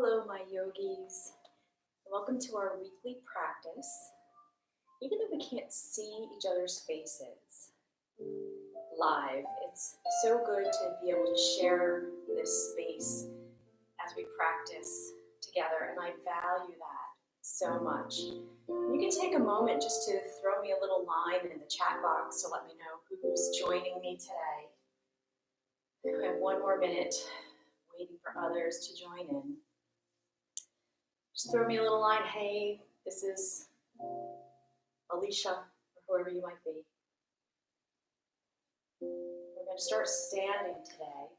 Hello, my yogis. Welcome to our weekly practice. Even though we can't see each other's faces live, it's so good to be able to share this space as we practice together, and I value that so much. You can take a moment just to throw me a little line in the chat box to let me know who's joining me today. We have one more minute waiting for others to join in. Just throw me a little line, hey, this is Alicia, or whoever you might be. We're going to start standing today.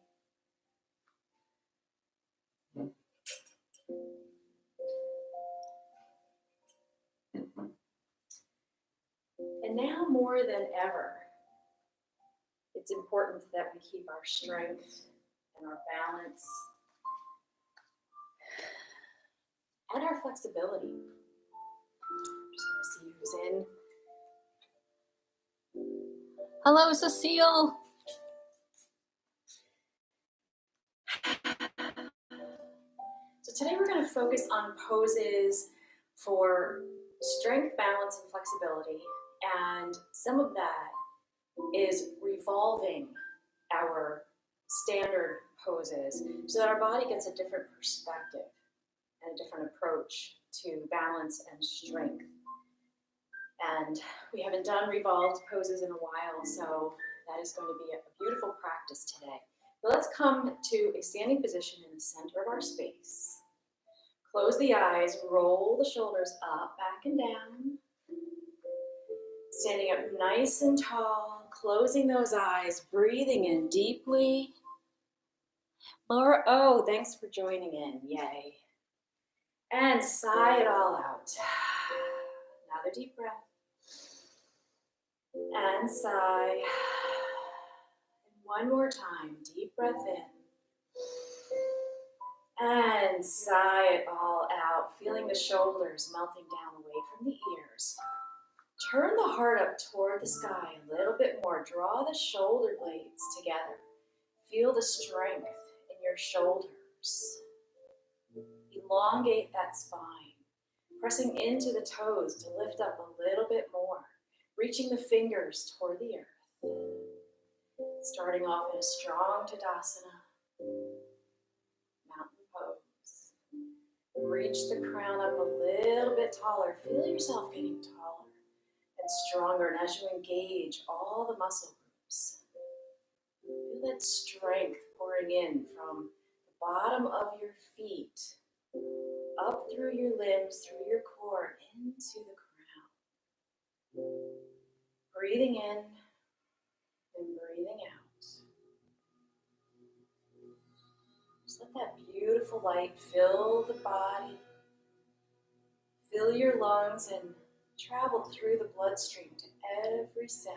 And now more than ever, it's important that we keep our strength and our balance and our flexibility. I'm just going to see who's in. Hello, Cecile. So today we're going to focus on poses for strength, balance, and flexibility. And some of that is revolving our standard poses so that our body gets a different perspective and a different approach to balance and strength. And we haven't done revolved poses in a while, so that is going to be a beautiful practice today. So let's come to a standing position in the center of our space. Close the eyes, roll the shoulders up, back and down. Standing up nice and tall, closing those eyes, breathing in deeply. Laura, oh, thanks for joining in, yay. And sigh it all out. Another deep breath. And sigh. And one more time, deep breath in. And sigh it all out, feeling the shoulders melting down away from the ears. Turn the heart up toward the sky a little bit more. Draw the shoulder blades together. Feel the strength in your shoulders. Elongate that spine. Pressing into the toes to lift up a little bit more. Reaching the fingers toward the earth. Starting off in a strong Tadasana. Mountain pose. Reach the crown up a little bit taller. Feel yourself getting taller and stronger, and as you engage all the muscle groups, feel that strength pouring in from the bottom of your feet, up through your limbs, through your core, into the crown. Breathing in and breathing out. Just let that beautiful light fill the body, fill your lungs, and travel through the bloodstream to every cell. A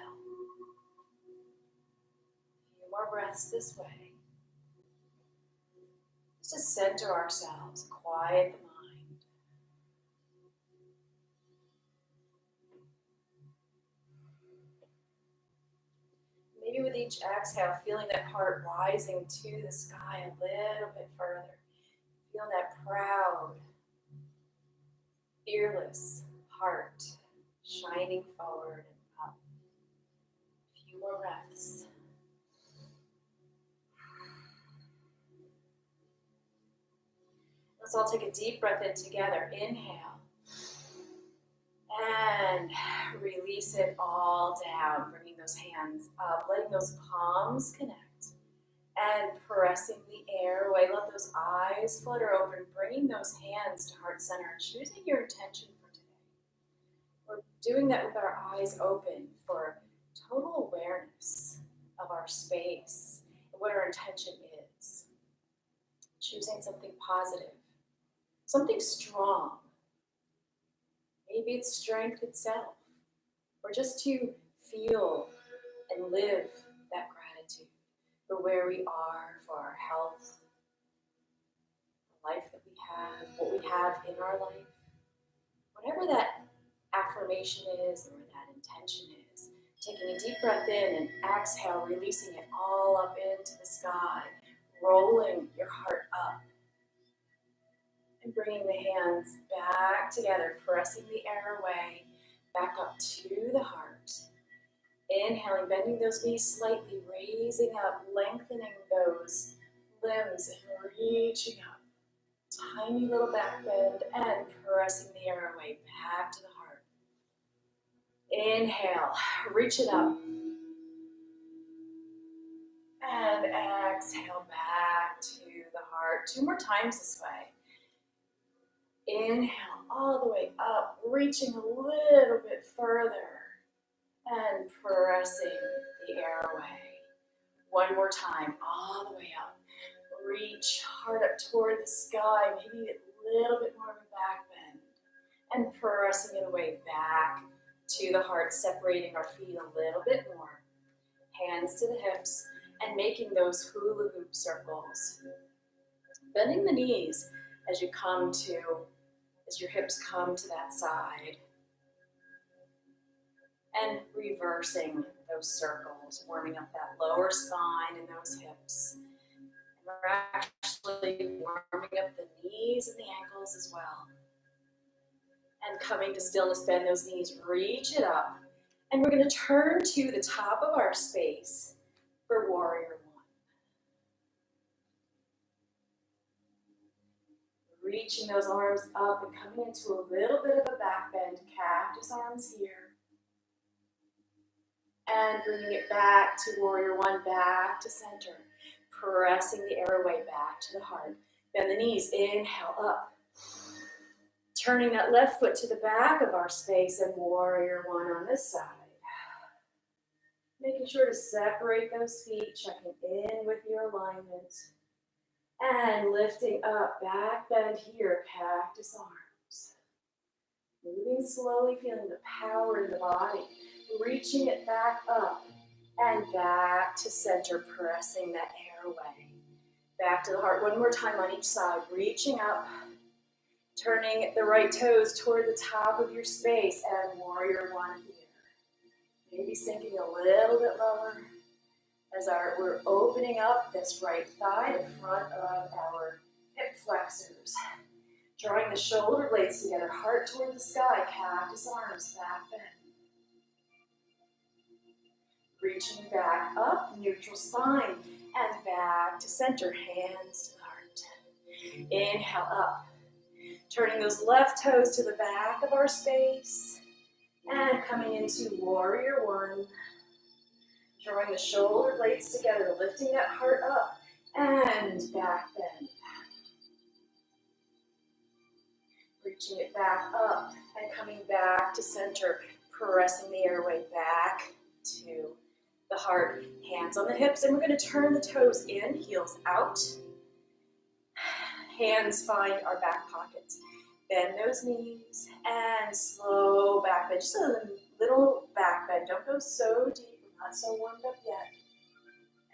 few more breaths this way. Just to center ourselves, quiet the mind. Maybe with each exhale, feeling that heart rising to the sky a little bit further. Feel that proud, fearless heart shining forward and up. A few more breaths. Let's all take a deep breath in together. Inhale. And release it all down, bringing those hands up, letting those palms connect. And pressing the air away, let those eyes flutter open, bringing those hands to heart center, choosing your intention for today. We're doing that with our eyes open for total awareness of our space and what our intention is. Choosing something positive, something strong. Maybe it's strength itself, or just to feel and live that gratitude for where we are, for our health, the life that we have, what we have in our life. Whatever that affirmation is or that intention is, taking a deep breath in and exhale, releasing it all up into the sky, rolling your heart up. Bringing the hands back together, pressing the air away, back up to the heart. Inhaling, bending those knees slightly, raising up, lengthening those limbs and reaching up. Tiny little back bend and pressing the air away, back to the heart. Inhale, reach it up. And exhale back to the heart. 2 more times this way. Inhale all the way up, reaching a little bit further and pressing the air away. 1 more time, all the way up. Reach hard up toward the sky, maybe a little bit more of a back bend. And pressing it away back to the heart, separating our feet a little bit more. Hands to the hips and making those hula hoop circles. Bending the knees as your hips come to that side. And reversing those circles, warming up that lower spine and those hips. And we're actually warming up the knees and the ankles as well. And coming to stillness, bend those knees, reach it up. And we're going to turn to the top of our space for Warrior One. Reaching those arms up and coming into a little bit of a back bend, cactus arms here. And bringing it back to Warrior One, back to center. Pressing the airway back to the heart. Bend the knees, inhale up. Turning that left foot to the back of our space and Warrior One on this side. Making sure to separate those feet, checking in with your alignment. And lifting up, back bend here, cactus arms. Moving slowly, feeling the power in the body. Reaching it back up and back to center, pressing that air away. Back to the heart, 1 more time on each side. Reaching up, turning the right toes toward the top of your space and Warrior One here. Maybe sinking a little bit lower as we're opening up this right thigh in front of our hip flexors. Drawing the shoulder blades together, heart toward the sky, cactus arms, back bend. Reaching back up, neutral spine, and back to center, hands to the heart. Inhale up, turning those left toes to the back of our space, and coming into Warrior One. Drawing the shoulder blades together, lifting that heart up, and back bend. Reaching it back up, and coming back to center, pressing the airway back to the heart, hands on the hips, and we're going to turn the toes in, heels out. Hands find our back pockets. Bend those knees and slow back bend. Just a little back bend. Don't go so deep. We're not so warmed up yet.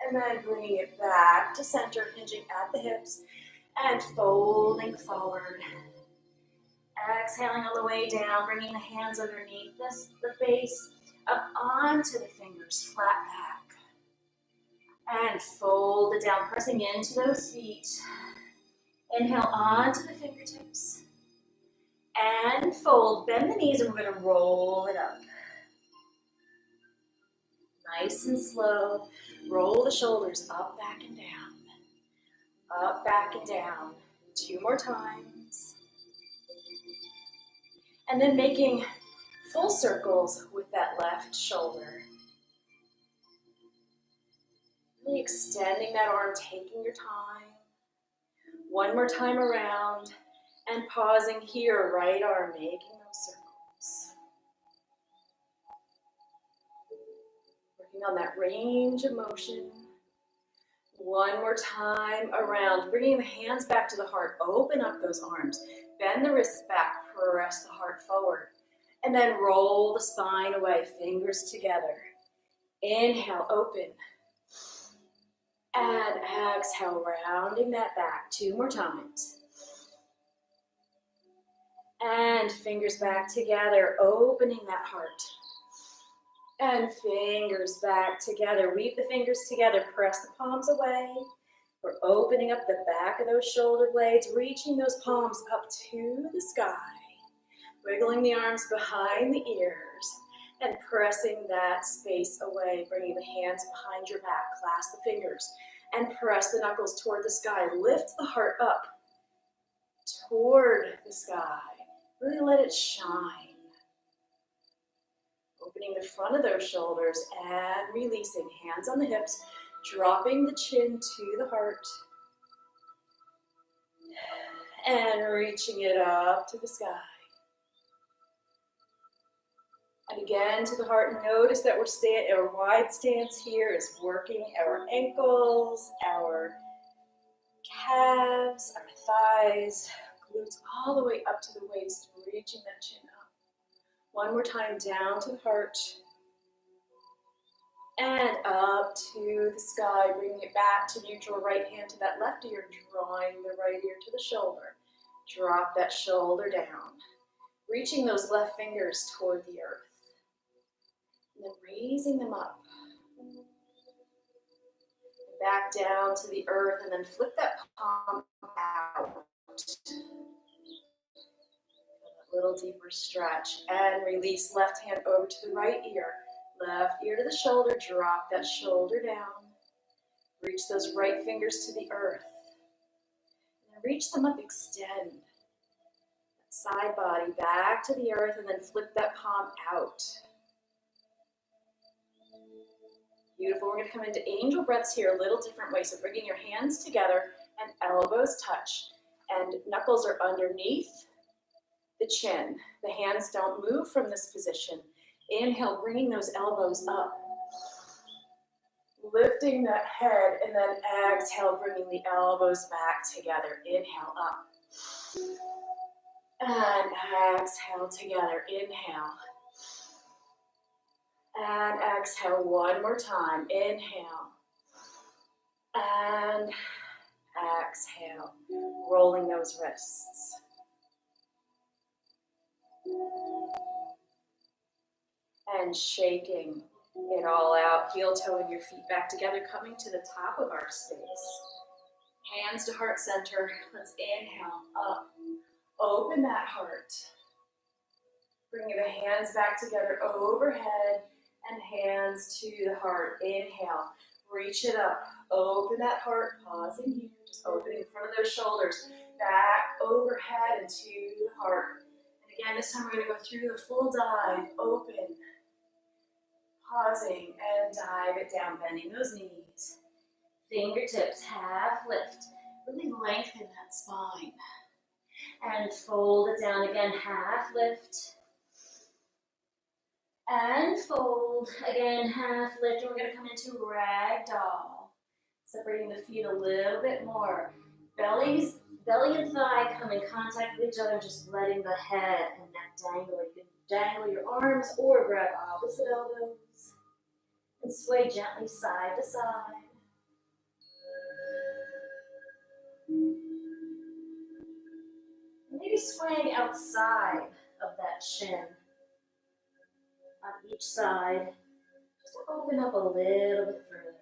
And then bringing it back to center, hinging at the hips and folding forward. Exhaling all the way down, bringing the hands underneath the face, up onto the fingers, flat back. And fold it down, pressing into those feet. Inhale onto the fingertips. And fold, bend the knees, and we're going to roll it up. Nice and slow. Roll the shoulders up, back, and down. Up, back, and down. 2 more times. And then making full circles with that left shoulder. Really extending that arm, taking your time. 1 more time around. And pausing here, right arm, making those circles. Working on that range of motion. 1 more time around, bringing the hands back to the heart. Open up those arms. Bend the wrists back, press the heart forward. And then roll the spine away, fingers together. Inhale, open. And exhale, rounding that back. 2 more times. And fingers back together, opening that heart. And fingers back together. Weave the fingers together, press the palms away. We're opening up the back of those shoulder blades, reaching those palms up to the sky, wiggling the arms behind the ears, and pressing that space away, bringing the hands behind your back, clasp the fingers, and press the knuckles toward the sky. Lift the heart up toward the sky. Really let it shine. Opening the front of those shoulders and releasing, hands on the hips, dropping the chin to the heart, and reaching it up to the sky. And again to the heart. Notice that our wide stance here is working our ankles, our calves, our thighs, glutes, all the way up to the waist, reaching that chin up. One more time, down to the heart, and up to the sky, bringing it back to neutral, right hand to that left ear, drawing the right ear to the shoulder. Drop that shoulder down, reaching those left fingers toward the earth. And then raising them up. Back down to the earth, and then flip that palm out. A little deeper stretch, and release. Left hand over to the right ear. Left ear to the shoulder, drop that shoulder down. Reach those right fingers to the earth. And reach them up, extend. That side body back to the earth, and then flip that palm out. Beautiful. We're going to come into angel breaths here, a little different way. So bringing your hands together and elbows touch. And knuckles are underneath the chin. The hands don't move from this position. Inhale, bringing those elbows up. Lifting that head, and then exhale, bringing the elbows back together. Inhale, up. And exhale together. Inhale. And exhale one more time. Inhale. And exhale. Rolling those wrists. And shaking it all out. Heel toeing your feet back together, coming to the top of our space. Hands to heart center. Let's inhale, up. Open that heart. Bringing the hands back together overhead and hands to the heart. Inhale, reach it up. Open that heart, pausing here. Just opening in front of those shoulders. Back overhead and to the heart. And again, this time we're going to go through the full dive. Open. Pausing and dive it down, bending those knees. Fingertips half lift. Really lengthen that spine. And fold it down again, half lift. And fold, again, half lift. And we're going to come into ragdoll. Separating the feet a little bit more. Belly and thigh come in contact with each other, just letting the head and neck dangle. You can dangle your arms or grab opposite elbows. And sway gently side to side. Maybe swaying outside of that shin. On each side, just to open up a little bit further.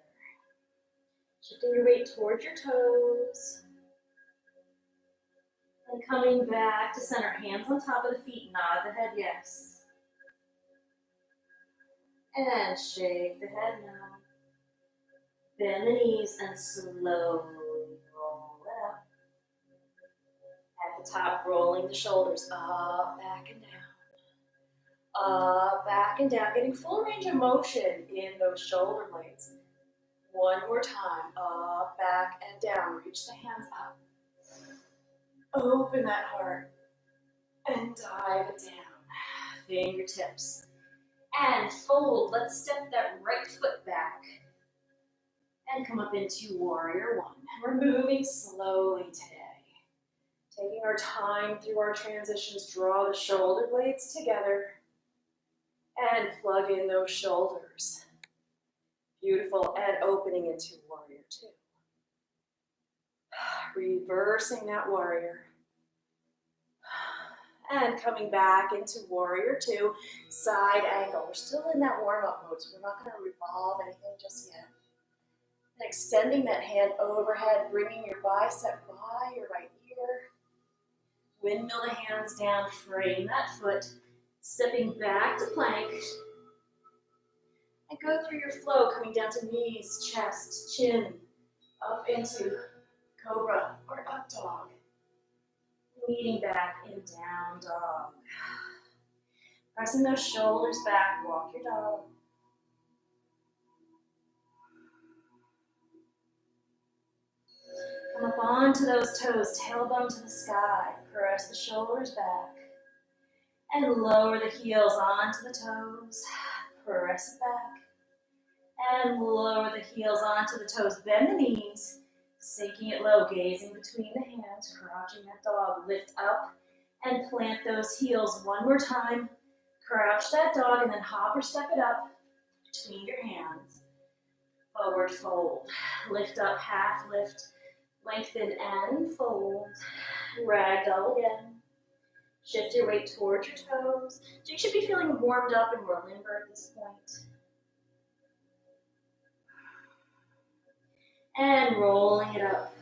Shifting your weight towards your toes. And coming back to center, hands on top of the feet, nod the head yes. And shake the head now. Bend the knees and slowly roll it up. At the top, rolling the shoulders up, back and down. Up, back and down, getting full range of motion in those shoulder blades. One more time, up, back, and down. Reach the hands up. Open that heart and dive it down. Fingertips. And fold. Let's step that right foot back. And come up into warrior one. We're moving slowly today. Taking our time through our transitions, draw the shoulder blades together. And plug in those shoulders. Beautiful. And opening into warrior two. Reversing that warrior. And coming back into warrior two. Side angle. We're still in that warm-up mode, so we're not going to revolve anything just yet. And extending that hand overhead, bringing your bicep by your right ear. Windmill the hands down, frame that foot, stepping back to plank. And go through your flow, coming down to knees, chest, chin, up into cobra or up dog. Leaning back in down dog. Pressing those shoulders back, walk your dog. Come up onto those toes, tailbone to the sky. Press the shoulders back. And lower the heels onto the toes. Press it back. And lower the heels onto the toes. Bend the knees. Sinking it low, gazing between the hands. Crouching that dog. Lift up and plant those heels one more time. Crouch that dog and then hop or step it up between your hands. Forward fold. Lift up, half lift. Lengthen and fold. Ragdoll again. Shift your weight towards your toes. So you should be feeling warmed up and more limber at this point. And rolling it up.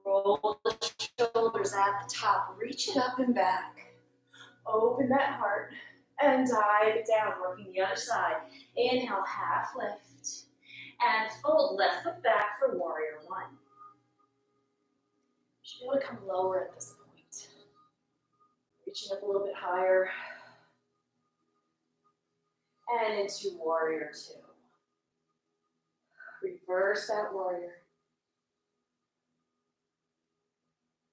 Roll the shoulders at the top. Reach it up and back. Open that heart and dive it down, working the other side. Inhale, half lift. And fold left foot back for warrior one. You should be able to come lower at this point. Reaching up a little bit higher. And into warrior two. Reverse that warrior.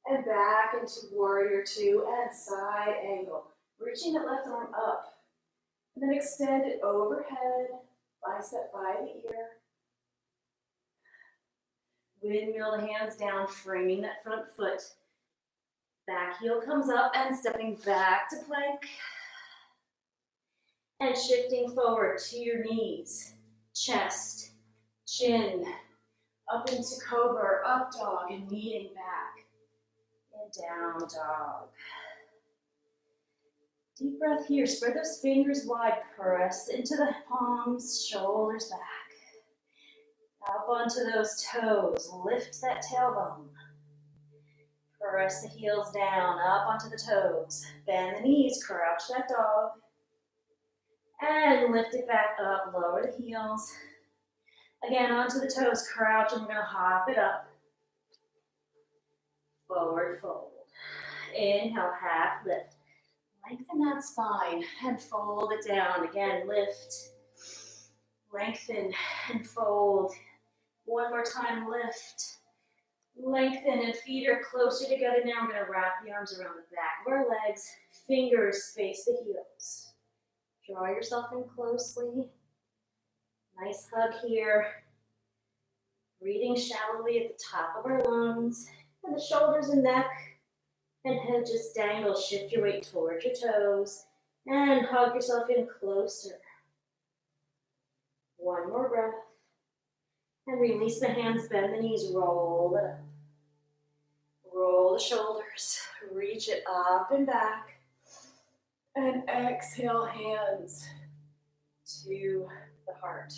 And back into warrior two and side angle. Reaching that left arm up. And then extend it overhead, bicep by the ear. Windmill the hands down, framing that front foot. Back heel comes up and stepping back to plank. And shifting forward to your knees, chest, chin, up into cobra, up dog, and kneeling back. And down dog. Deep breath here. Spread those fingers wide. Press into the palms, shoulders back. Up onto those toes. Lift that tailbone. Press the heels down, up onto the toes. Bend the knees, crouch that dog. And lift it back up, lower the heels. Again, onto the toes, crouch, and we're gonna hop it up. Forward fold. Inhale, half lift. Lengthen that spine and fold it down. Again, lift, lengthen and fold. One more time, lift, lengthen, and feet are closer together now. We're gonna wrap the arms around the back of our legs. Fingers face the heels. Draw yourself in closely. Nice hug here. Breathing shallowly at the top of our lungs. And the shoulders and neck and head just dangle. Shift your weight towards your toes and hug yourself in closer. One more breath. And release the hands, bend the knees, roll it up. Roll the shoulders, reach it up and back. And exhale, hands to the heart.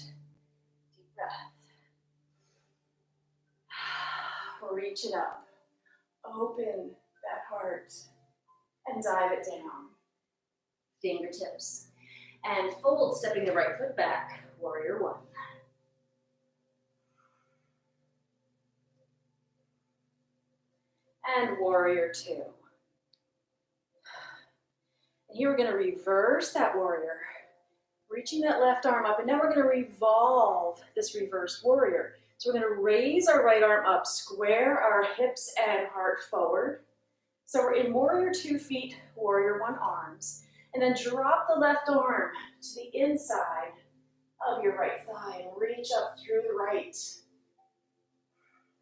Deep breath. Reach it up. Open that heart and dive it down. Fingertips. And fold, stepping the right foot back, warrior one. And warrior two. And here we're going to reverse that warrior. Reaching that left arm up, and now we're going to revolve this reverse warrior. So we're going to raise our right arm up, square our hips and heart forward. So we're in warrior 2 feet, warrior 1 arms. And then drop the left arm to the inside of your right thigh and reach up through the right.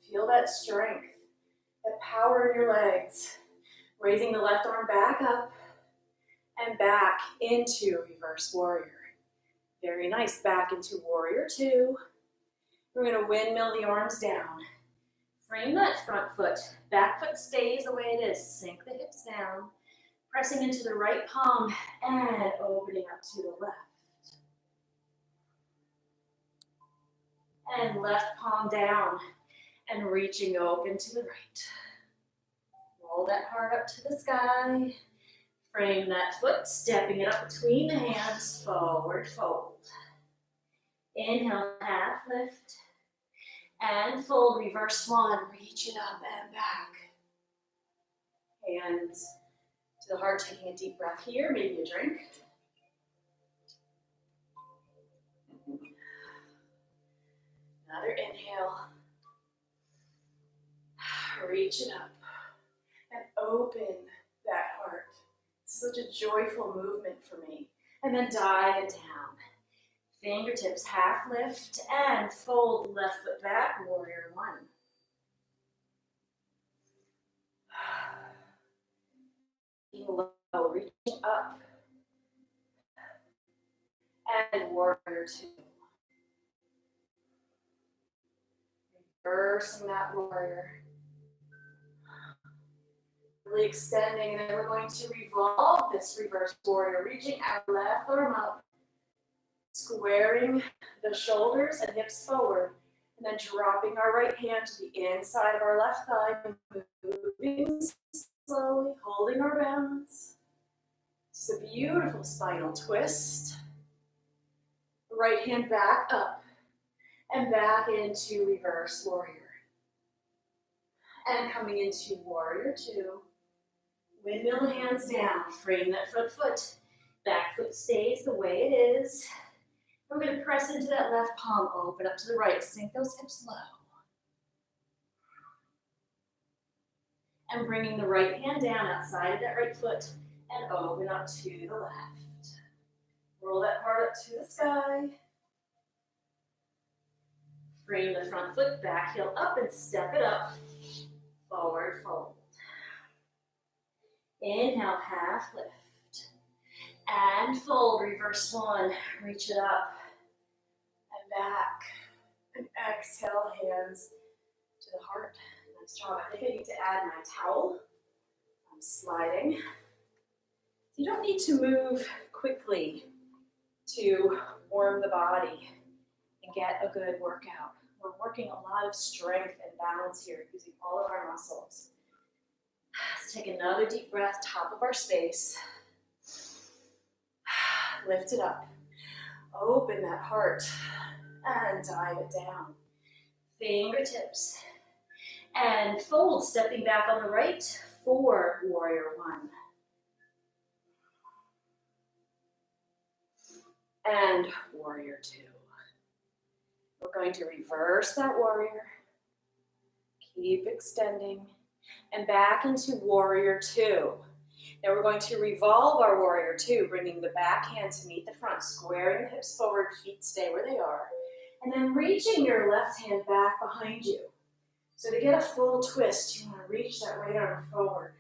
Feel that strength, that power in your legs. Raising the left arm back up and back into reverse warrior. Very nice, back into warrior 2. We're going to windmill the arms down. Frame that front foot. Back foot stays the way it is. Sink the hips down. Pressing into the right palm and opening up to the left. And left palm down and reaching open to the right. Roll that heart up to the sky. Frame that foot, stepping it up between the hands, forward fold. Inhale, half lift. And fold, reverse swan, reach it up and back. Hands to the heart, taking a deep breath here, maybe a drink. Another inhale. Reach it up and open that heart. It's such a joyful movement for me. And then dive it down. Fingertips half lift and fold left foot back, warrior one. Being low, reaching up. And warrior two. Reversing that warrior. Really extending, and then we're going to revolve this reverse warrior, reaching our left arm up, squaring the shoulders and hips forward, and then dropping our right hand to the inside of our left thigh, moving slowly, holding our balance. This is a beautiful spinal twist. Right hand back up and back into reverse warrior. And coming into warrior two. Windmill hands down, frame that front foot. Back foot stays the way it is. We're going to press into that left palm, open up to the right, sink those hips low. And bringing the right hand down outside of that right foot and open up to the left. Roll that heart up to the sky. Frame the front foot, back heel up and step it up. Forward fold. Inhale, half lift. And fold, reverse swan. Reach it up and back. And exhale, hands to the heart. Nice job. I think I need to add my towel. I'm sliding. You don't need to move quickly to warm the body and get a good workout. We're working a lot of strength and balance here, using all of our muscles. Let's take another deep breath, top of our space. Lift it up. Open that heart and dive it down. Fingertips. And fold, stepping back on the right for warrior one. And warrior two. We're going to reverse that warrior. Keep extending. And back into warrior two. Now we're going to revolve our warrior two, bringing the back hand to meet the front, squaring the hips forward, feet stay where they are. And then reaching your left hand back behind you. So to get a full twist, you want to reach that right arm forward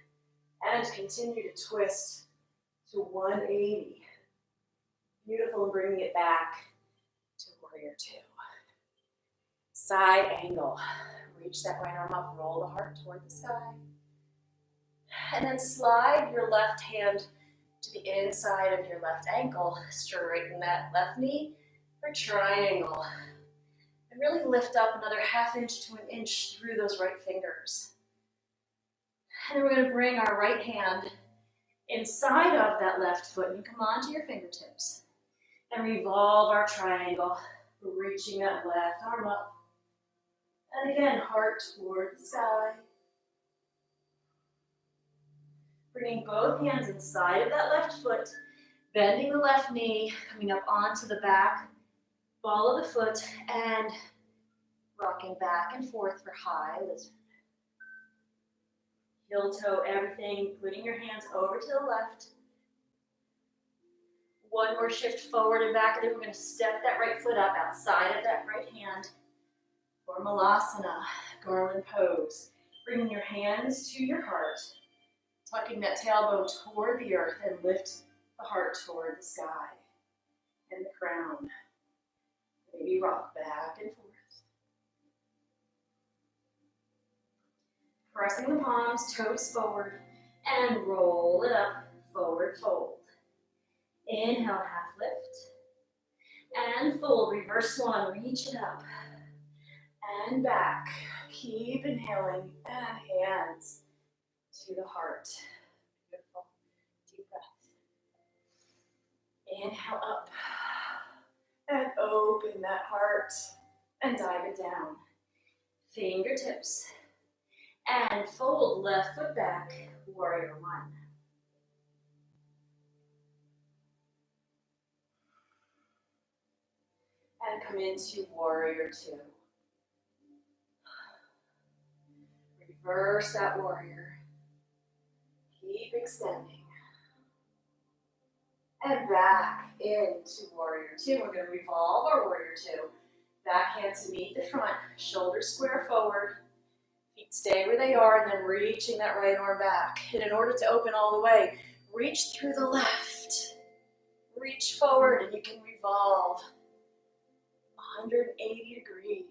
and continue to twist to 180. Beautiful, and bringing it back to warrior two. Side angle. Reach that right arm up, roll the heart toward the sky. And then slide your left hand to the inside of your left ankle. Straighten that left knee for triangle. And really lift up another ½ inch to 1 inch through those right fingers. And then we're going to bring our right hand inside of that left foot and come onto your fingertips. And revolve our triangle, reaching that left arm up. And again, heart toward the sky. Bringing both hands inside of that left foot, bending the left knee, coming up onto the back ball of the foot, and rocking back and forth for high lizard. Heel toe everything, putting your hands over to the left. One more shift forward and back, and then we're going to step that right foot up outside of that right hand for Malasana, garland pose. Bringing your hands to your heart, tucking that tailbone toward the earth, and lift the heart toward the sky and the crown. Maybe rock back and forth. Pressing the palms, toes forward, and roll it up, forward fold. Inhale, half lift. And fold, reverse swan, reach it up. and back. Keep inhaling and hands to the heart. Beautiful. Deep breath. Inhale up and open that heart and dive it down. Fingertips and fold left foot back, warrior one. And come into warrior two. Reverse that warrior. Keep extending. And back into warrior two. We're going to revolve our warrior two. Back hands to meet the front, shoulders square forward. Feet stay where they are, and then reaching that right arm back. And in order to open all the way, reach through the left. Reach forward, and you can revolve 180 degrees.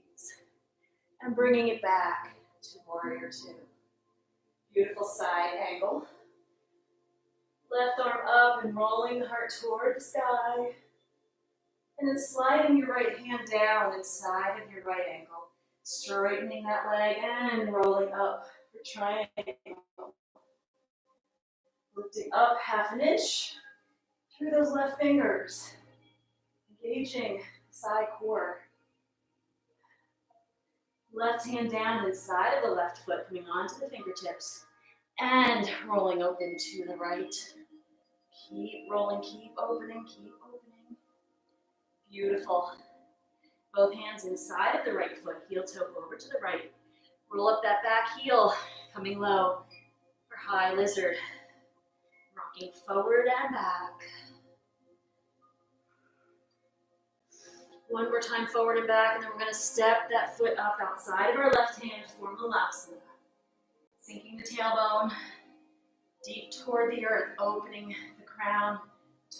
And bringing it back to warrior two. Beautiful side angle. Left arm up and rolling the heart toward the sky. And then sliding your right hand down inside of your right ankle. Straightening that leg and rolling up for triangle. Lifting up half an inch through those left fingers. Engaging side core. Left hand down inside of the left foot, coming onto the fingertips. And rolling open to the right. Keep rolling, keep opening, keep opening. Beautiful. Both hands inside of the right foot, heel toe over to the right. Roll up that back heel, coming low for high lizard. Rocking forward and back. One more time forward and back, and then we're going to step that foot up outside of our left hand, form Halasana. Sinking the tailbone deep toward the earth, opening the crown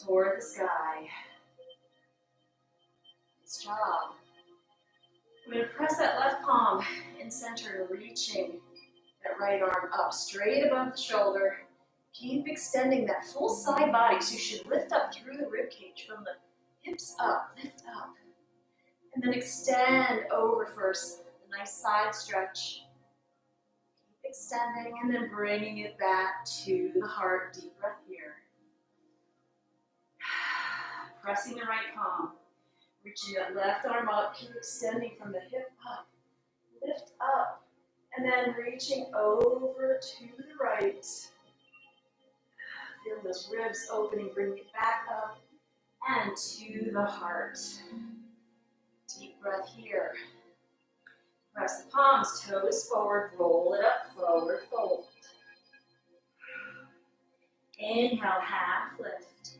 toward the sky. Nice job. I'm going to press that left palm in center, reaching that right arm up, straight above the shoulder. Keep extending that full side body, so you should lift up through the rib cage from the hips up, lift up. And then extend over first, a nice side stretch. Keep extending and then bringing it back to the heart. Deep breath here. Pressing the right palm. Reaching that left arm up, keep extending from the hip up. Lift up, and then reaching over to the right. Feel those ribs opening, bring it back up and to the heart. Deep breath here. Press the palms, toes forward, roll it up, forward fold. Inhale, half lift.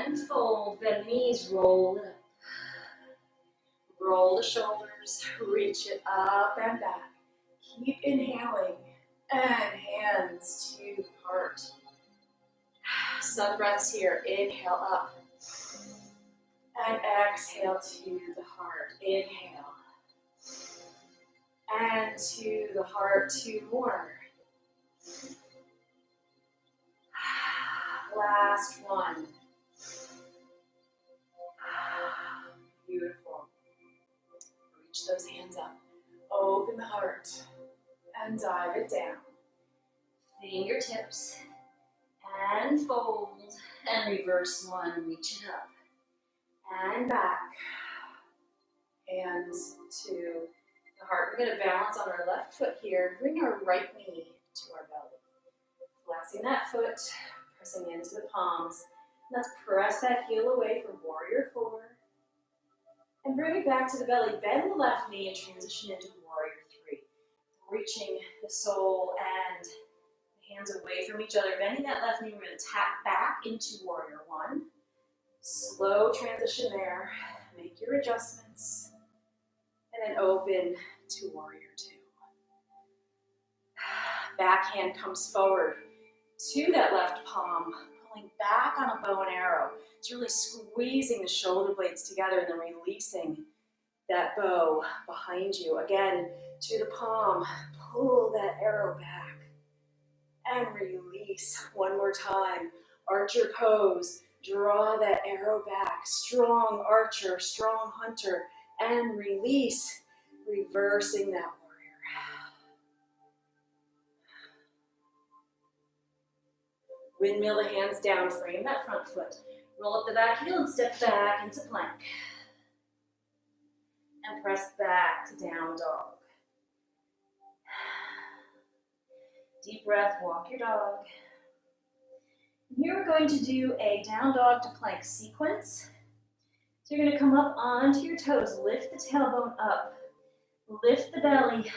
And fold, bend knees, roll it up. Roll the shoulders, reach it up and back. Keep inhaling and hands to the heart. Sun breaths here. Inhale up. And exhale to the heart. Inhale. And to the heart, two more. Last one. Beautiful. Reach those hands up. Open the heart and dive it down. Fingertips and fold and reverse one. Reach it up and back. Hands to the heart. We're going to balance on our left foot here. Bring our right knee to our belly. Flexing that foot, pressing into the palms. Let's press that heel away for warrior four. And bring it back to the belly. Bend the left knee and transition into warrior three. Reaching the sole and the hands away from each other. Bending that left knee, we're going to tap back into warrior one. Slow transition there. Make your adjustments. And then open to warrior two. Back hand comes forward to that left palm, pulling back on a bow and arrow. It's really squeezing the shoulder blades together and then releasing that bow behind you. Again, to the palm, pull that arrow back and release. One more time. Archer pose, draw that arrow back. Strong archer, strong hunter. and release, reversing that warrior. Windmill the hands down, frame that front foot. Roll up the back heel and step back into plank. And press back to down dog. Deep breath, walk your dog. Here we're going to do a down dog to plank sequence. So you're going to come up onto your toes, lift the tailbone up, lift the belly,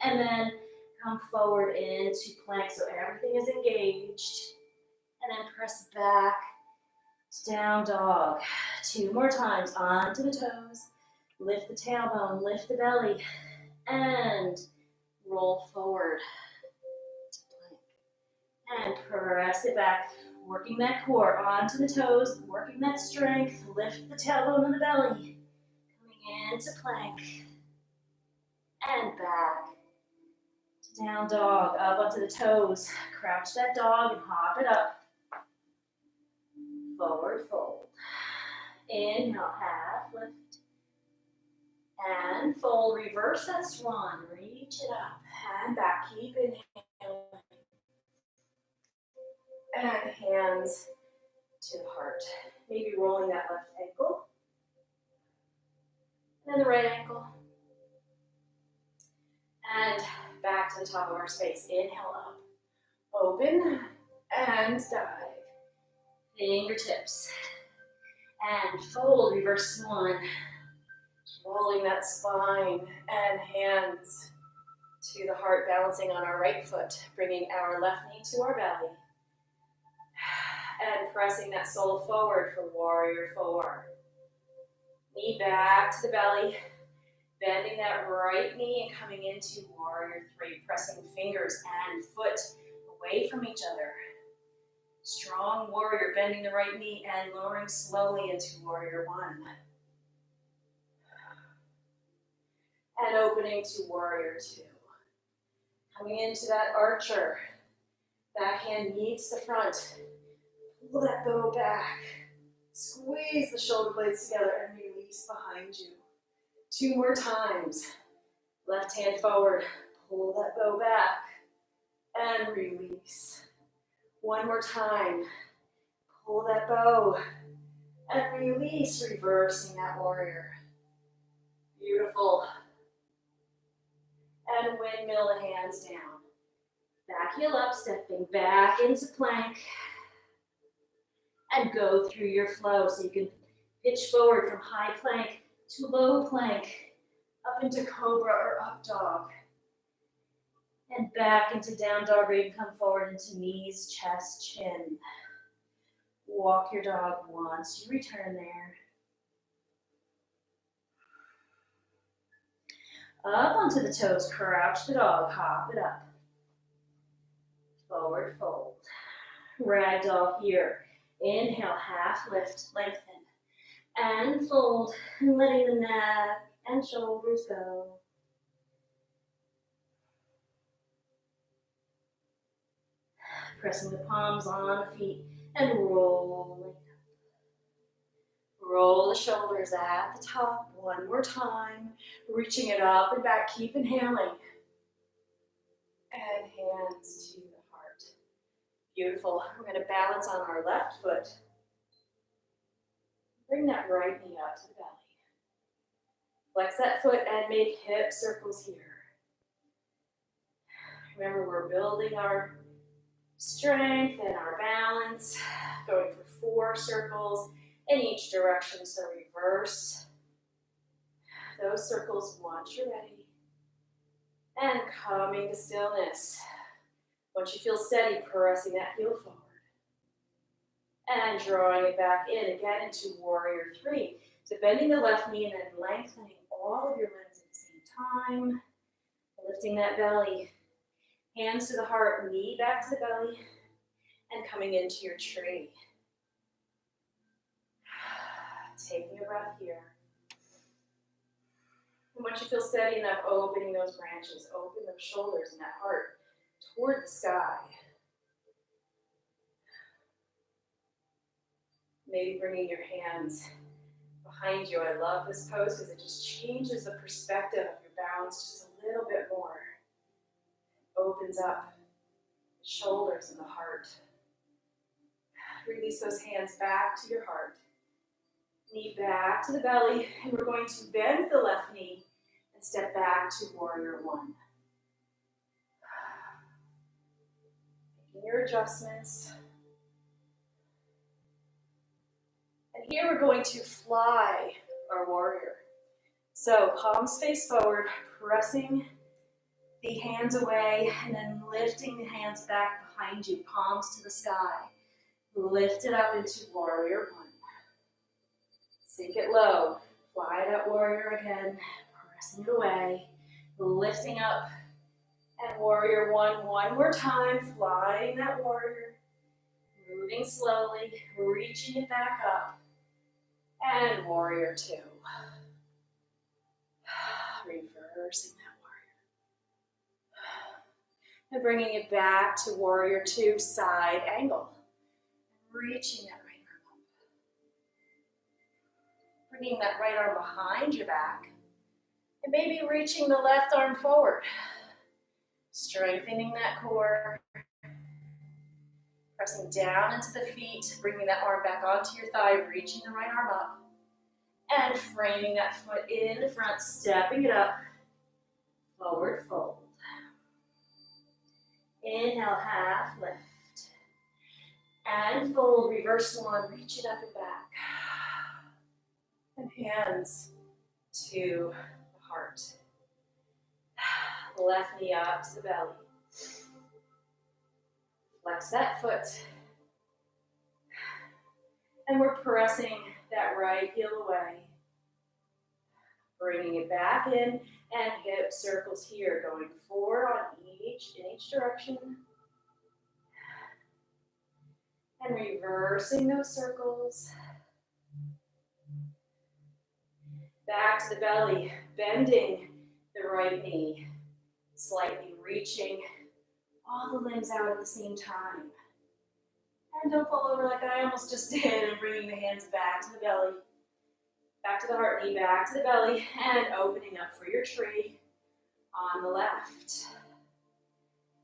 and then come forward into plank so everything is engaged. And then press back to down dog. 2 more times, onto the toes, lift the tailbone, lift the belly, and roll forward to plank. And press it back. Working that core onto the toes, working that strength, lift the tailbone and the belly, coming into plank, and back to down dog, up onto the toes, crouch that dog and hop it up, forward fold, inhale, half lift, and fold, reverse that swan, reach it up, and back, keep inhaling, and hands to the heart. Maybe rolling that left ankle. And then the right ankle. And back to the top of our space. Inhale up. Open and dive. Fingertips. And fold, reverse swan. Rolling that spine and hands to the heart, balancing on our right foot. Bringing our left knee to our belly. And pressing that sole forward for warrior 4. Knee back to the belly, bending that right knee and coming into warrior 3, pressing fingers and foot away from each other. Strong warrior, bending the right knee and lowering slowly into warrior 1. And opening to warrior 2. Coming into that archer, back hand meets the front. Pull that bow back. Squeeze the shoulder blades together and release behind you. 2 more times. Left hand forward. Pull that bow back and release. 1 more time. Pull that bow and release, reversing that warrior. Beautiful. And windmill the hands down. Back heel up, stepping back into plank. And go through your flow. So you can pitch forward from high plank to low plank, up into cobra or up dog. And back into down dog, where you can come forward into knees, chest, chin. Walk your dog once you return there. Up onto the toes, crouch the dog, hop it up. Forward fold. Ragdoll here. Inhale, half lift, lengthen, and fold, and letting the neck and shoulders go. Pressing the palms on the feet and rolling. Roll the shoulders at the top, 1 more time, reaching it up and back, keep inhaling. And hands to the heart. Beautiful. We're going to balance on our left foot. Bring that right knee up to the belly. Flex that foot and make hip circles here. Remember, we're building our strength and our balance, going for 4 circles in each direction, so reverse those circles once you're ready. And coming to stillness. Once you feel steady, pressing that heel forward. And drawing it back in again into warrior 3. So bending the left knee and then lengthening all of your limbs at the same time. Lifting that belly. Hands to the heart, knee back to the belly. And coming into your tree. Taking a breath here. And once you feel steady enough, opening those branches, open those shoulders and that heart toward the sky. Maybe bringing your hands behind you. I love this pose because it just changes the perspective of your balance just a little bit more. Opens up the shoulders and the heart. Release those hands back to your heart. Knee back to the belly, and we're going to bend the left knee and step back to warrior one. Making your adjustments. And here we're going to fly our warrior. So palms face forward, pressing the hands away, and then lifting the hands back behind you, palms to the sky. Lift it up into warrior one. Sink it low. Fly that warrior again, pressing it away, lifting up, and warrior one more time, flying that warrior, moving slowly, reaching it back up, and warrior two. Reversing that warrior. And bringing it back to warrior two, side angle. Reaching that right arm up. Bringing that right arm behind your back. And maybe reaching the left arm forward. Strengthening that core. Pressing down into the feet, bringing that arm back onto your thigh, reaching the right arm up. And framing that foot in the front, stepping it up. Forward fold. Inhale, half lift. And fold, reverse one, reach it up and back. And hands to the heart. Left knee up to the belly. Flex that foot. And we're pressing that right heel away. Bringing it back in, and hip circles here, going forward in each direction. And reversing those circles. Back to the belly, bending the right knee, slightly reaching all the limbs out at the same time. And don't fall over like I almost just did, and bringing the hands back to the belly, back to the heart, knee back to the belly, and opening up for your tree on the left.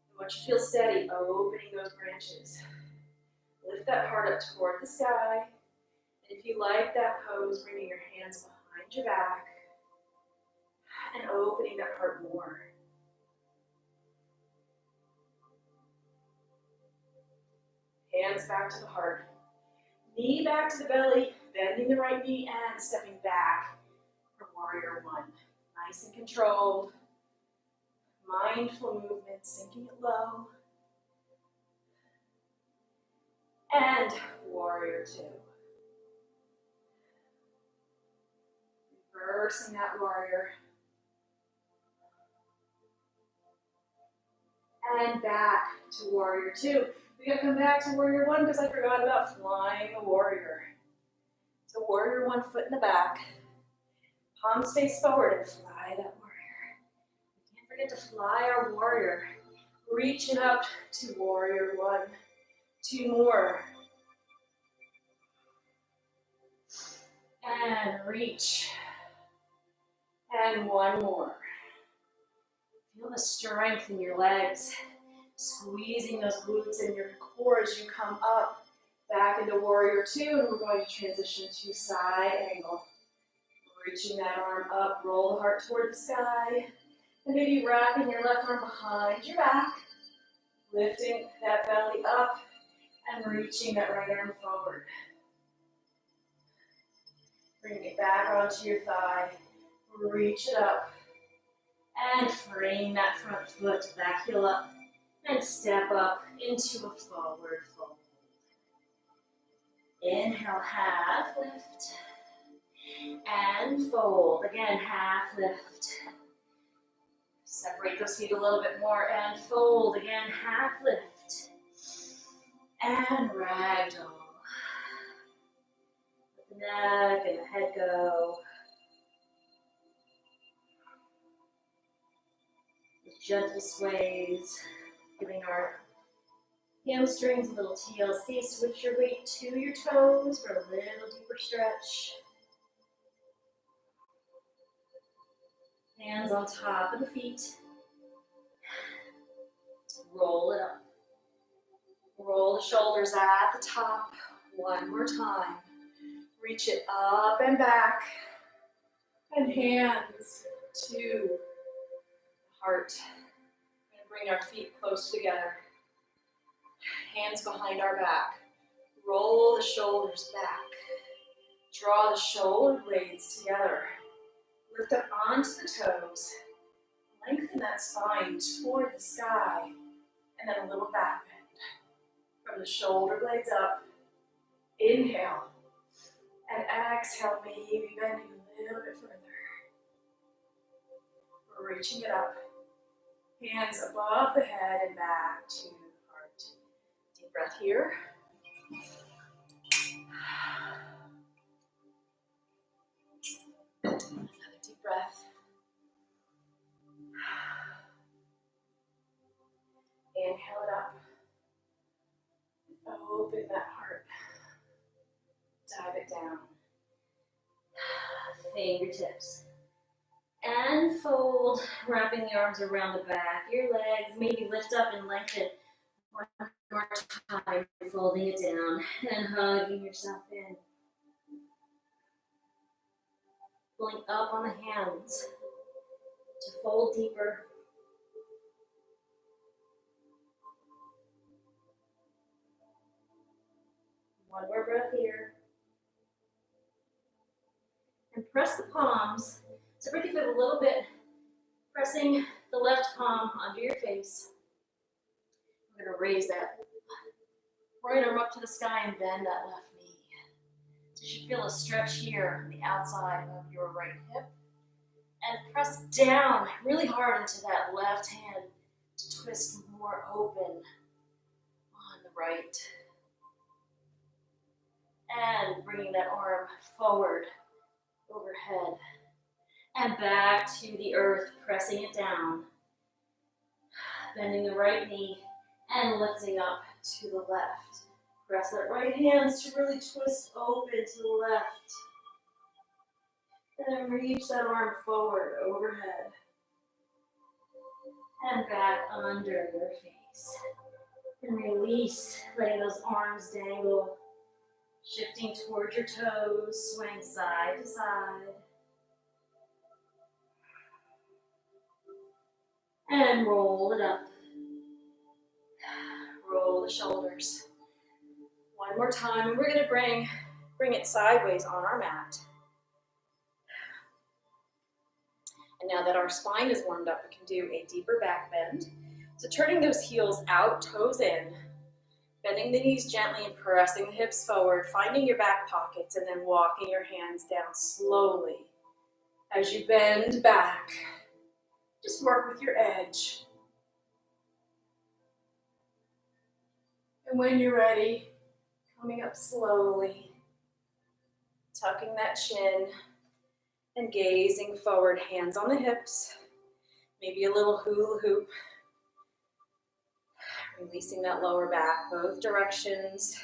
And once you feel steady, opening those branches. Lift that heart up toward the sky. And if you like that pose, bringing your hands behind your back and opening that heart more. Hands back to the heart. Knee back to the belly, bending the right knee and stepping back for warrior one. Nice and controlled. Mindful movement, sinking it low. And warrior two. Reversing that warrior. And back to warrior two. We gotta come back to warrior one because I forgot about flying the warrior. So warrior one, foot in the back. Palms face forward and fly that warrior. We can't forget to fly our warrior. Reach it up to warrior one. Two more. And reach. And one more. Feel the strength in your legs. Squeezing those glutes in your core as you come up. Back into warrior two, and we're going to transition to side angle. Reaching that arm up, roll the heart toward the sky. And maybe wrapping your left arm behind your back. Lifting that belly up and reaching that right arm forward. Bring it back onto your thigh. Reach it up. And frame that front foot, back heel up. And step up into a forward fold. Inhale, half lift. And fold. Again, half lift. Separate those feet a little bit more and fold. Again, half lift. And ragdoll. Let the neck and the head go. With gentle sways, giving our hamstrings a little TLC. Switch your weight to your toes for a little deeper stretch. Hands on top of the feet. Roll it up. Roll the shoulders at the top. One more time. Reach it up and back. And hands to the heart. And bring our feet close together. Hands behind our back. Roll the shoulders back. Draw the shoulder blades together. Lift up onto the toes. Lengthen that spine toward the sky. And then a little back bend. From the shoulder blades up. Inhale. And exhale, maybe bending a little bit further. We're reaching it up. Hands above the head and back to the heart. Deep breath here. Another deep breath. Inhale it up. Open that heart. Dive it down. Fingertips. And fold, wrapping the arms around the back. Your legs, maybe lift up and lengthen. One more time, folding it down and hugging yourself in. Pulling up on the hands to fold deeper. One more breath here. And press the palms. Separate the foot a little bit, pressing the left palm under your face. We're going to raise that right arm up to the sky and bend that left knee. So you should feel a stretch here on the outside of your right hip. And press down really hard into that left hand to twist more open on the right. And bringing that arm forward, overhead. And back to the earth, pressing it down. Bending the right knee and lifting up to the left. Press that right hand to really twist open to the left. And then reach that arm forward, overhead. And back under your face. And release, letting those arms dangle. Shifting towards your toes, swing side to side. And roll it up. Roll the shoulders. One more time, and we're going to bring it sideways on our mat. And now that our spine is warmed up, we can do a deeper back bend. So turning those heels out, toes in, bending the knees gently and pressing the hips forward, finding your back pockets, and then walking your hands down slowly. As you bend back, just work with your edge. And when you're ready, coming up slowly, tucking that chin and gazing forward, hands on the hips, maybe a little hula hoop. Releasing that lower back, both directions.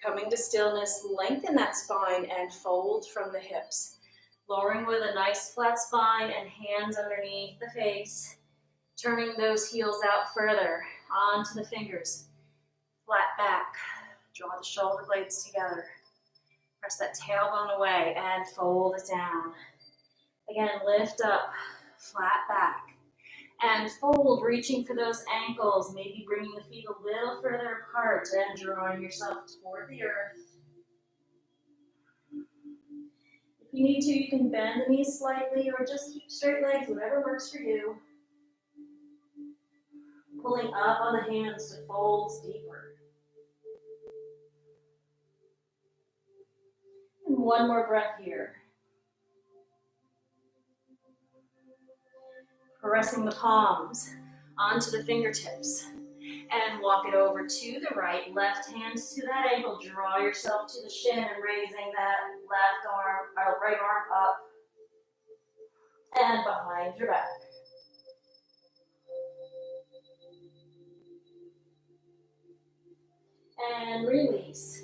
Coming to stillness, lengthen that spine and fold from the hips. Lowering with a nice flat spine and hands underneath the face. Turning those heels out further onto the fingers. Flat back. Draw the shoulder blades together. Press that tailbone away and fold it down. Again, lift up, flat back. And fold, reaching for those ankles, maybe bringing the feet a little further apart and drawing yourself toward the earth. If you need to, you can bend the knees slightly or just keep straight legs, whatever works for you. Pulling up on the hands to fold deeper. And one more breath here. Pressing the palms onto the fingertips and walk it over to the right. Left hand to that ankle. Draw yourself to the shin and raising that right arm up and behind your back. And release.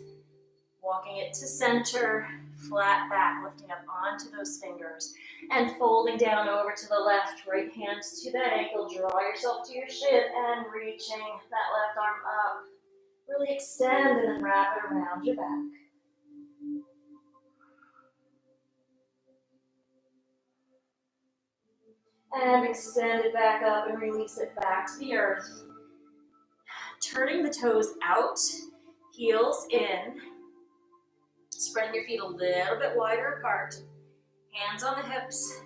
Walking it to center, flat back, lifting up onto those fingers and folding down over to the left. Right hand to that ankle. Draw yourself to your shin and reaching that left arm up. Really extend and then wrap it around your back. And extend it back up and release it back to the earth. Turning the toes out, heels in. Spreading your feet a little bit wider apart. Hands on the hips.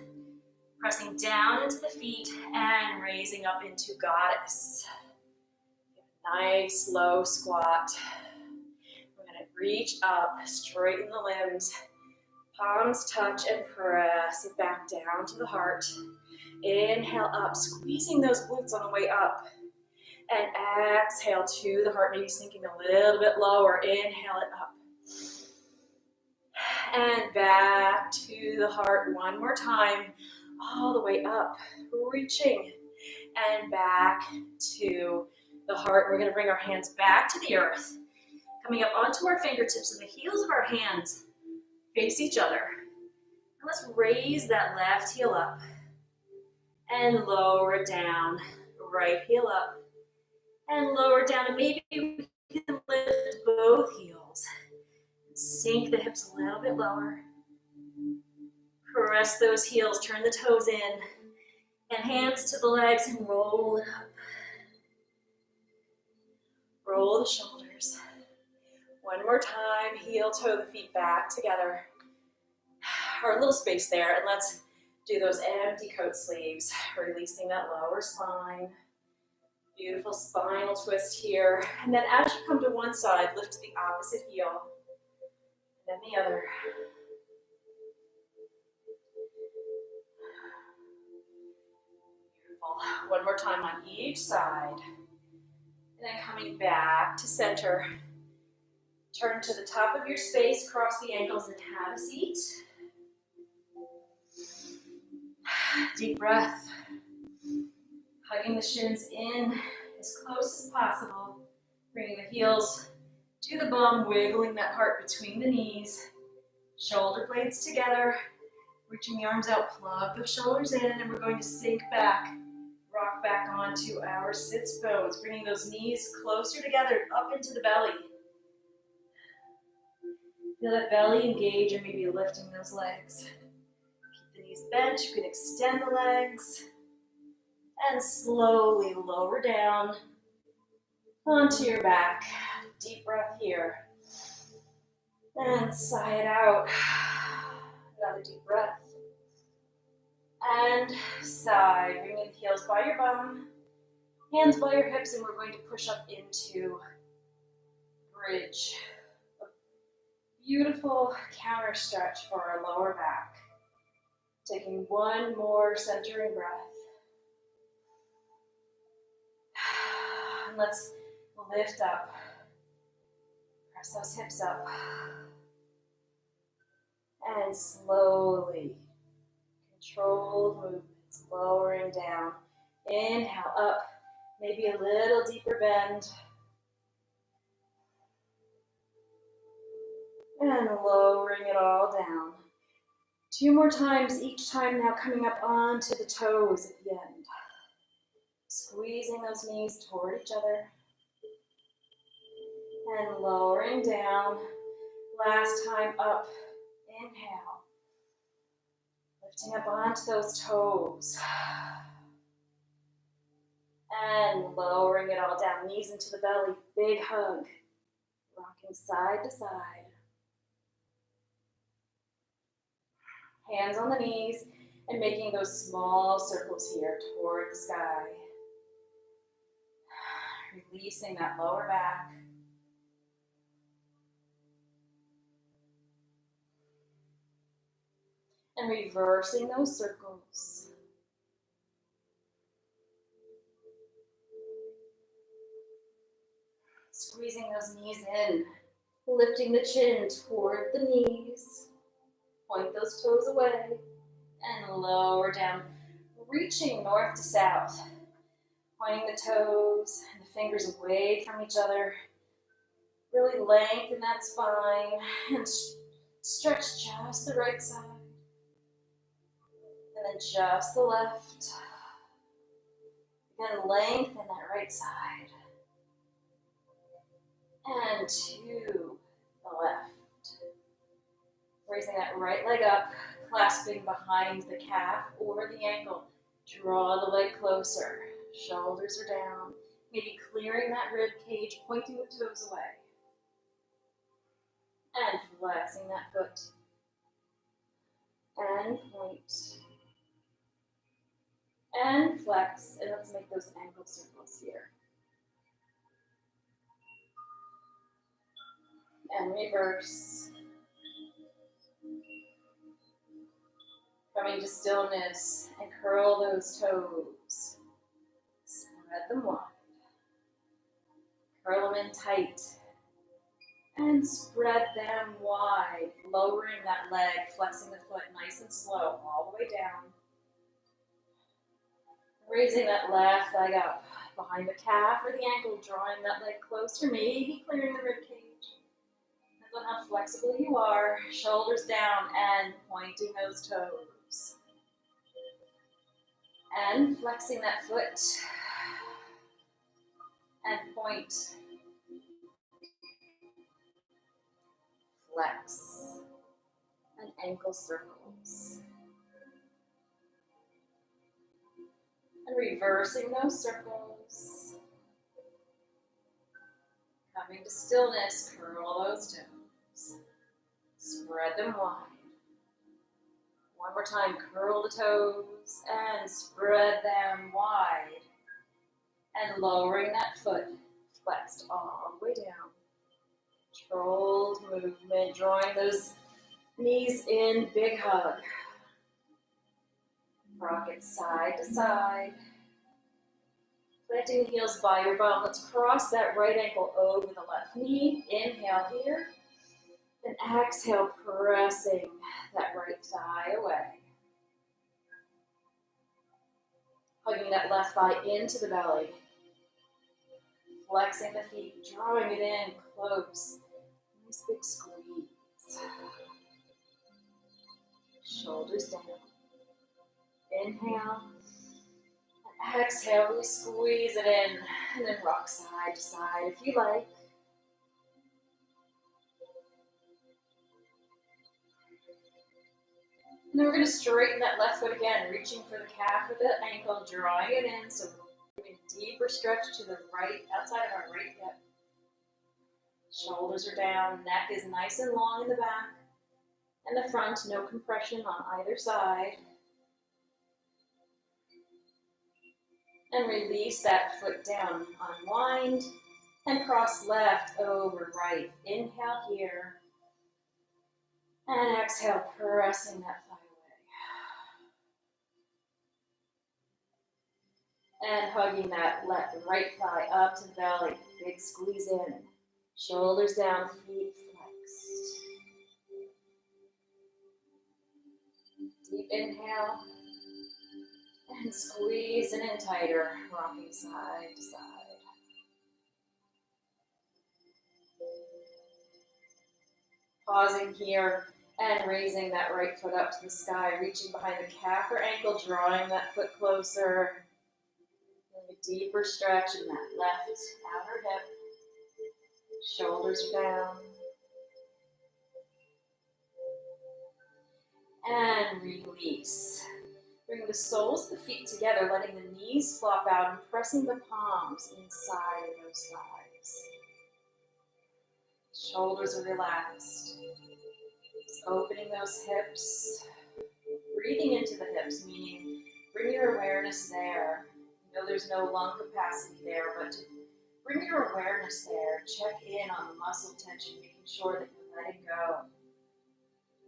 Pressing down into the feet and raising up into goddess. Nice low squat. We're going to reach up, straighten the limbs. Palms touch and press it back down to the heart. Inhale up, squeezing those glutes on the way up. And exhale to the heart, maybe sinking a little bit lower. Inhale it up. And back to the heart one more time. All the way up, reaching. And back to the heart. We're going to bring our hands back to the earth. Coming up onto our fingertips and the heels of our hands face each other. And let's raise that left heel up. And lower it down. Right heel up. And lower down. And maybe we can lift both heels. Sink the hips a little bit lower. Press those heels. Turn the toes in. And hands to the legs and roll it up. Roll the shoulders. One more time. Heel toe the feet back together. Our little space there. And let's do those empty coat sleeves, releasing that lower spine. Beautiful spinal twist here. And then as you come to one side, lift the opposite heel. Then the other. Beautiful. One more time on each side. And then coming back to center. Turn to the top of your space, cross the ankles and have a seat. Deep breath. Hugging the shins in as close as possible. Bringing the heels to the bum, wiggling that heart between the knees. Shoulder blades together. Reaching the arms out, plug the shoulders in, and we're going to sink back. Rock back onto our sits bones. Bringing those knees closer together, up into the belly. Feel that belly engage and maybe lifting those legs. Keep the knees bent. You can extend the legs. And slowly lower down onto your back. Deep breath here. And sigh it out. Another deep breath. And sigh. Bringing the heels by your bum. Hands by your hips, and we're going to push up into bridge. A beautiful counter stretch for our lower back. Taking one more centering breath. And let's lift up. Press those hips up. And slowly, controlled movements, lowering down. Inhale up, maybe a little deeper bend. And lowering it all down. 2 more times, each time now coming up onto the toes at the end. Squeezing those knees toward each other. And lowering down. Last time up. Inhale. Lifting up onto those toes. And lowering it all down. Knees into the belly. Big hug. Rocking side to side. Hands on the knees. And making those small circles here toward the sky. Releasing that lower back. And reversing those circles. Squeezing those knees in. Lifting the chin toward the knees. Point those toes away. And lower down. Reaching north to south. Pointing the toes and the fingers away from each other. Really lengthen that spine and Stretch just the right side. And then just the left. Again, lengthen that right side. And to the left. Raising that right leg up, clasping behind the calf or the ankle. Draw the leg closer. Shoulders are down. Maybe clearing that rib cage, pointing the toes away. And flexing that foot. And point. And flex. And let's make those ankle circles here. And reverse. Coming to stillness and curl those toes. Spread them wide. Curl them in tight. And spread them wide. Lowering that leg, flexing the foot nice and slow all the way down. Raising that left leg up behind the calf or the ankle, drawing that leg closer, maybe clearing the rib cage. Depends on how flexible you are. Shoulders down and pointing those toes. And flexing that foot. And point. Flex. And ankle circles. And reversing those circles. Coming to stillness, curl those toes. Spread them wide. One more time, curl the toes and spread them wide. And lowering that foot, flexed all the way down. Controlled movement, drawing those knees in, big hug. Rock it side to side. Planting the heels by your bum. Let's cross that right ankle over the left knee. Inhale here. And exhale, pressing that right thigh away. Hugging that left thigh into the belly. Flexing the feet, drawing it in close. Nice big squeeze. Shoulders down. Inhale. And exhale, really squeeze it in. And then rock side to side if you like. And then we're going to straighten that left foot again, reaching for the calf or the ankle, drawing it in. So we're giving a deeper stretch to the right, outside of our right hip. Shoulders are down, neck is nice and long in the back. And the front, no compression on either side. And release that foot down, unwind, and cross left over right. Inhale here. And exhale, pressing that thigh away. And hugging that right thigh up to the belly. Big squeeze in. Shoulders down, feet flexed. Deep inhale. And squeeze it in tighter, rocking side to side. Pausing here and raising that right foot up to the sky, reaching behind the calf or ankle, drawing that foot closer. A deeper stretch in that left outer hip. Shoulders are down. And release. Bring the soles of the feet together, letting the knees flop out and pressing the palms inside of those thighs. Shoulders are relaxed. Just opening those hips. Breathing into the hips, meaning bring your awareness there. You know there's no lung capacity there, but to bring your awareness there. Check in on the muscle tension, making sure that you're letting go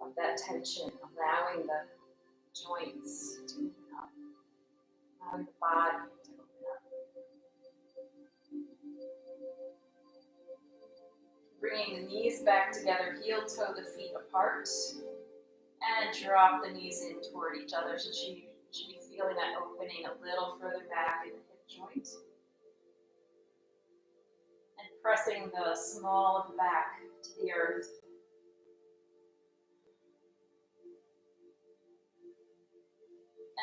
of that tension, allowing the joints to open up, allowing the body to open up. Bringing the knees back together, heel toe the feet apart, and drop the knees in toward each other. So you should be feeling that opening a little further back in the hip joint. And pressing the small of the back to the earth.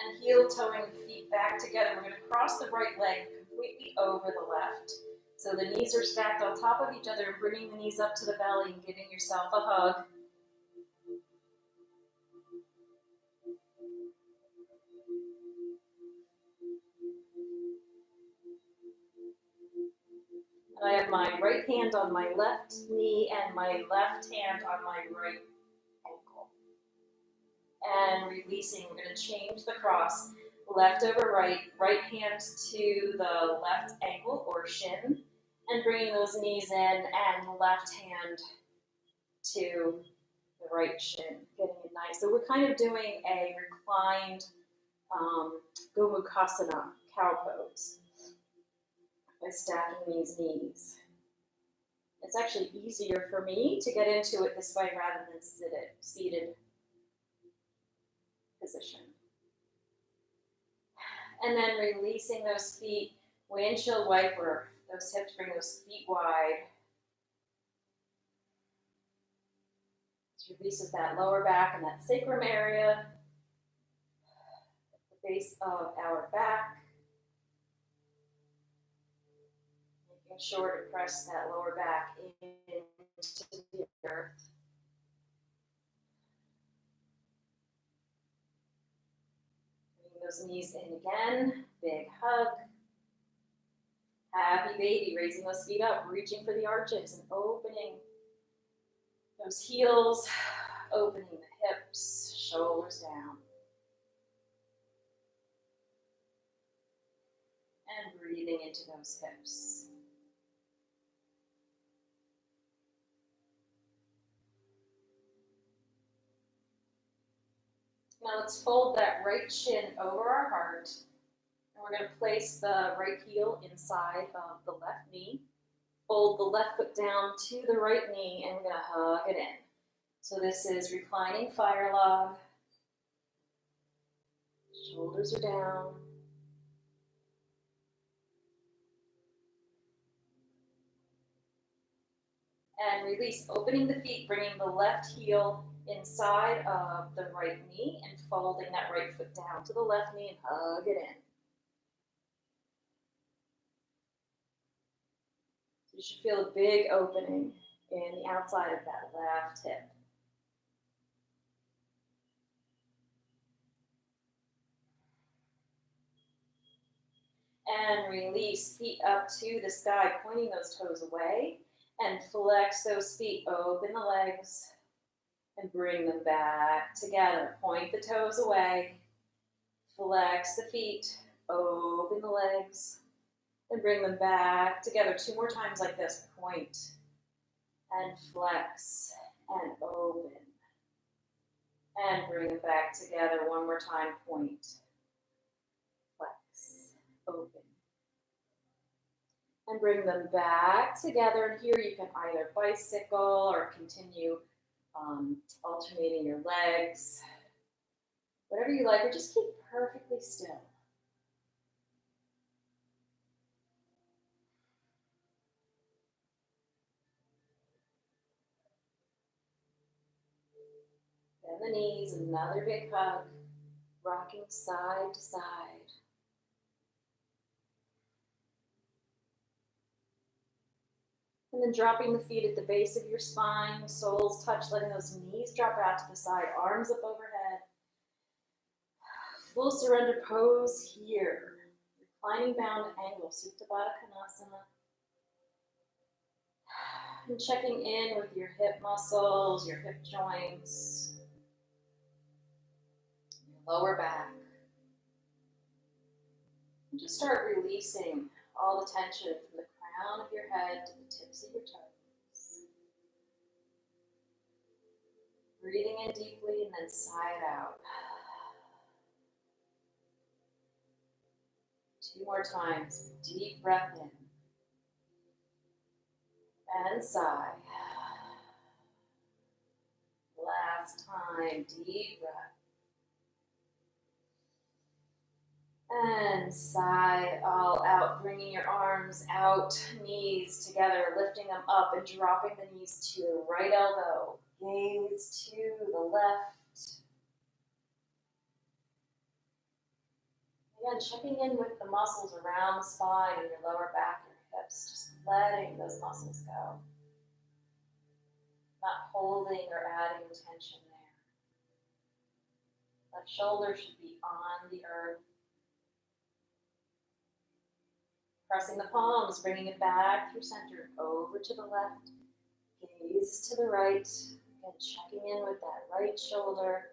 And heel toeing the feet back together. We're going to cross the right leg completely over the left. So the knees are stacked on top of each other, bringing the knees up to the belly and giving yourself a hug. And I have my right hand on my left knee and my left hand on my right ankle. And releasing, we're going to change the cross. Left over right, right hand to the left ankle or shin, and bringing those knees in, and left hand to the right shin, getting it nice. So we're kind of doing a reclined Gomukhasana, cow pose, by stacking these knees. It's actually easier for me to get into it this way rather than seated position. And then releasing those feet, windshield wiper, those hips, bring those feet wide. This releases that lower back and that sacrum area, at the base of our back. Making sure to press that lower back into the earth. Bring those knees in again, big hug. Happy baby, raising those feet up, reaching for the arches and opening those heels, opening the hips, shoulders down. And breathing into those hips. Now let's fold that right shin over our heart. And we're going to place the right heel inside of the left knee. Fold the left foot down to the right knee, and we're going to hug it in. So this is reclining fire log. Shoulders are down. And release, opening the feet, bringing the left heel inside of the right knee and folding that right foot down to the left knee and hug it in. So you should feel a big opening in the outside of that left hip. And release, feet up to the sky, pointing those toes away. And flex those feet, open the legs, and bring them back together. Point the toes away, flex the feet, open the legs, and bring them back together. 2 more times like this. Point, and flex, and open. And bring them back together. 1 more time. Point, flex, open. And bring them back together. And here you can either bicycle or continue alternating your legs. Whatever you like, or just keep perfectly still. Bend the knees, another big hug, rocking side to side. And then dropping the feet at the base of your spine, soles touch, letting those knees drop out to the side, arms up overhead. Full surrender pose here. Reclining bound angle, Supta Baddha Konasana. And checking in with your hip muscles, your hip joints, your lower back. And just start releasing all the tension from the crown of your head to the tips of your toes. Breathing in deeply and then sigh it out. 2 more times. Deep breath in. And sigh. Last time. Deep breath. And sigh it all out, bringing your arms out, knees together, lifting them up and dropping the knees to the right elbow. Gaze to the left. Again, checking in with the muscles around the spine and your lower back and hips, just letting those muscles go. Not holding or adding tension there. Left shoulder should be on the earth. Pressing the palms, bringing it back through center, over to the left. Gaze to the right. Again, checking in with that right shoulder.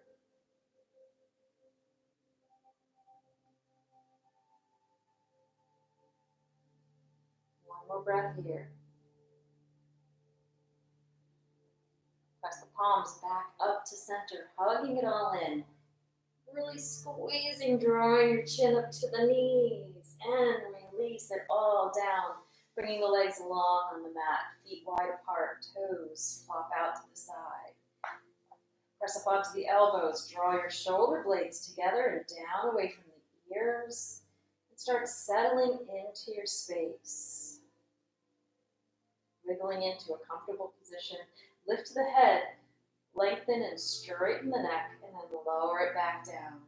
One more breath here. Press the palms back up to center, hugging it all in. Really squeezing, drawing your chin up to the knees, and release it all down. Bringing the legs long on the mat, feet wide apart, toes flop out to the side. Press up onto the elbows, draw your shoulder blades together and down away from the ears, and start settling into your space. Wiggling into a comfortable position, lift the head, lengthen and straighten the neck, and then lower it back down.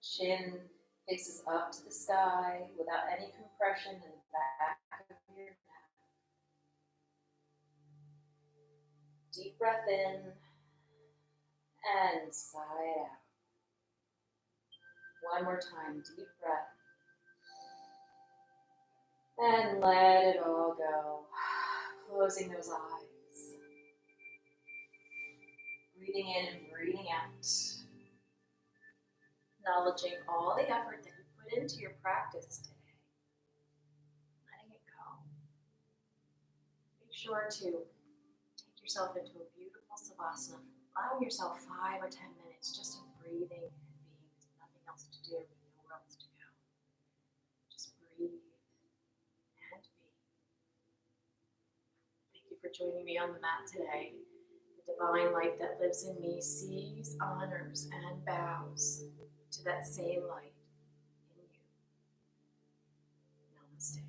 Chin faces up to the sky without any compression in the back of your neck. Deep breath in and sigh out. One more time, deep breath. And let it all go. Closing those eyes. Breathing in and breathing out. Acknowledging all the effort that you put into your practice today. Letting it go. Make sure to take yourself into a beautiful savasana. Allowing yourself 5 or 10 minutes just of breathing and being. There's nothing else to do, nowhere else to go. Just breathe and be. Thank you for joining me on the mat today. The divine light that lives in me sees, honors, and bows to that same light in you. Namaste.